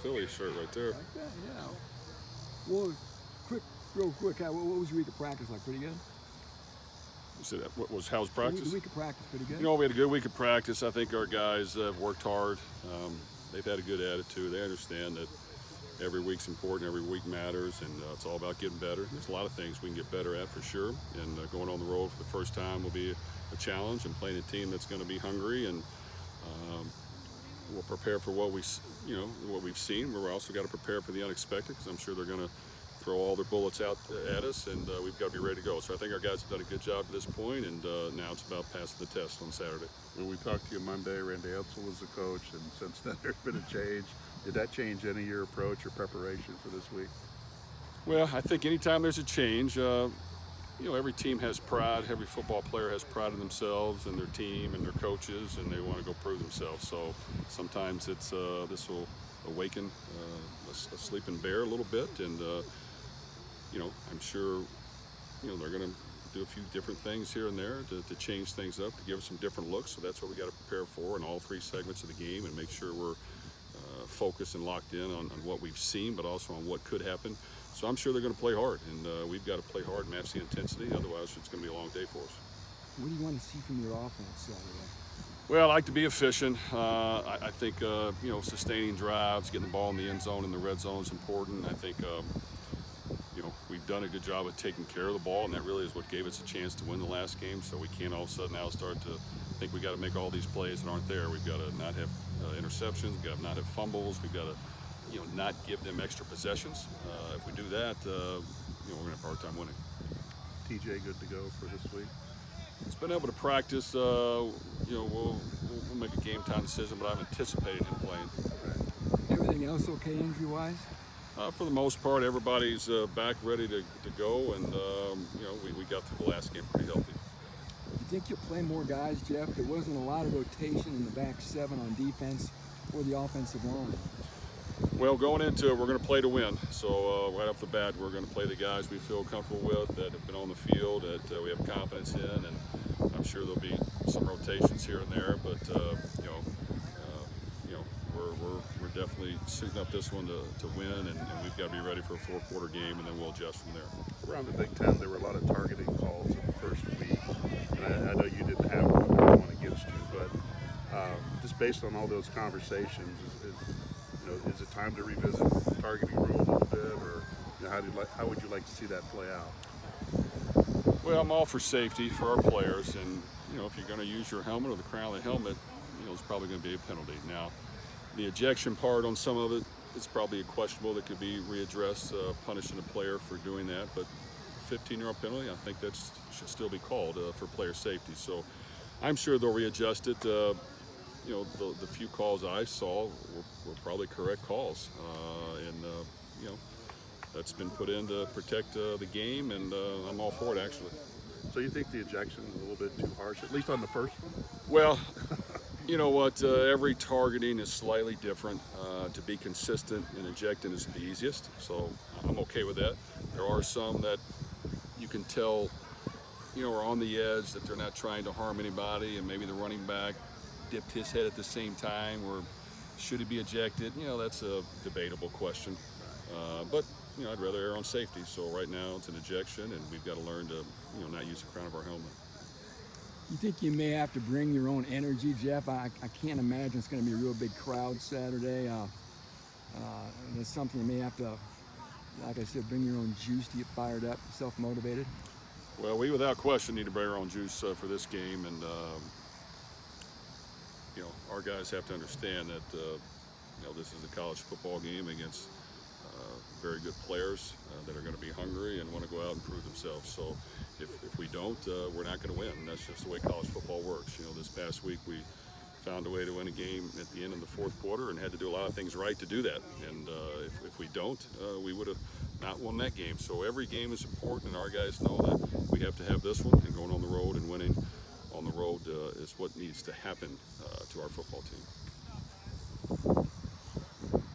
Philly shirt right there. Like that, yeah. Well, real quick, what was your week of practice like? Pretty good? You said that. How's The practice? week of practice, pretty good? You know, we had a good week of practice. I think our guys have worked hard. They've had a good attitude. They understand that every week's important, every week matters, and it's all about getting better. There's a lot of things we can get better at for sure, and going on the road for the first time will be a challenge, and playing a team that's going to be hungry, and we'll prepare for what we've seen. We're also got to prepare for the unexpected, because I'm sure they're going to throw all their bullets out at us, and we've got to be ready to go. So I think our guys have done a good job at this point, and now it's about passing the test on Saturday. When we talked to you Monday, Randy Edsel was the coach, and since then there's been a change. Did that change any of your approach or preparation for this week? Well, I think anytime there's a change, every team has pride. Every football player has pride in themselves and their team and their coaches, and they want to go prove themselves. So sometimes this will awaken a sleeping bear a little bit, and I'm sure they're going to do a few different things here and there to change things up, to give us some different looks. So that's what we got to prepare for in all three segments of the game, and make sure we're focused and locked in on what we've seen, but also on what could happen. So I'm sure they're going to play hard, and we've got to play hard and match the intensity. Otherwise, it's going to be a long day for us. What do you want to see from your offense Saturday? Well, I like to be efficient. I think sustaining drives, getting the ball in the end zone and the red zone is important. I think we've done a good job of taking care of the ball, and that really is what gave us a chance to win the last game. So we can't all of a sudden now start to think we got to make all these plays that aren't there. We've got to not have interceptions. We've got to not have fumbles. We've got to not give them extra possessions. If we do that, we're going to have a hard time winning. TJ good to go for this week? He's been able to practice. We'll make a game time decision, but I'm anticipating him playing. Everything else okay injury-wise? For the most part, everybody's back ready to go, and we got through the last game pretty healthy. You think you'll play more guys, Jeff? There wasn't a lot of rotation in the back seven on defense or the offensive line. Well, going into it, we're going to play to win. So right off the bat, we're going to play the guys we feel comfortable with, that have been on the field, that we have confidence in, and I'm sure there'll be some rotations here and there, but we're definitely suiting up this one to win, and we've got to be ready for a four-quarter game, and then we'll adjust from there. Around the Big Ten, there were a lot of targeting calls in the first week, and I know you didn't have one against you, but just based on all those conversations, is it time to revisit the targeting rule a little bit, or how would you like to see that play out? Well, I'm all for safety for our players, and if you're going to use your helmet or the crown of the helmet, it's probably going to be a penalty. Now, the ejection part on some of it, it's probably questionable. That could be readdressed, punishing a player for doing that. But 15-yard penalty, I think that should still be called for player safety. So I'm sure they'll readjust it. The few calls I saw were probably correct calls, and that's been put in to protect the game, and I'm all for it, actually. So you think the ejection is a little bit too harsh, at least on the first one? Well, you know what? Every targeting is slightly different. To be consistent in ejecting is the easiest, so I'm okay with that. There are some that you can tell, are on the edge, that they're not trying to harm anybody, and maybe the running back dipped his head at the same time, or should he be ejected? That's a debatable question. But I'd rather err on safety. So right now it's an ejection, and we've got to learn to not use the crown of our helmet. You think you may have to bring your own energy, Jeff? I can't imagine it's going to be a real big crowd Saturday. That's something you may have to, like I said, bring your own juice to get fired up, self-motivated. Well, we without question need to bring our own juice for this game, and our guys have to understand that this is a college football game against very good players that are going to be hungry and want to go out and prove themselves. So if we don't, we're not going to win. That's just the way college football works. This past week we found a way to win a game at the end of the fourth quarter and had to do a lot of things right to do that. And if we don't, we would have not won that game. So every game is important, and our guys know that we have to have this one, and going on the road and winning on the road is what needs to happen to our football team.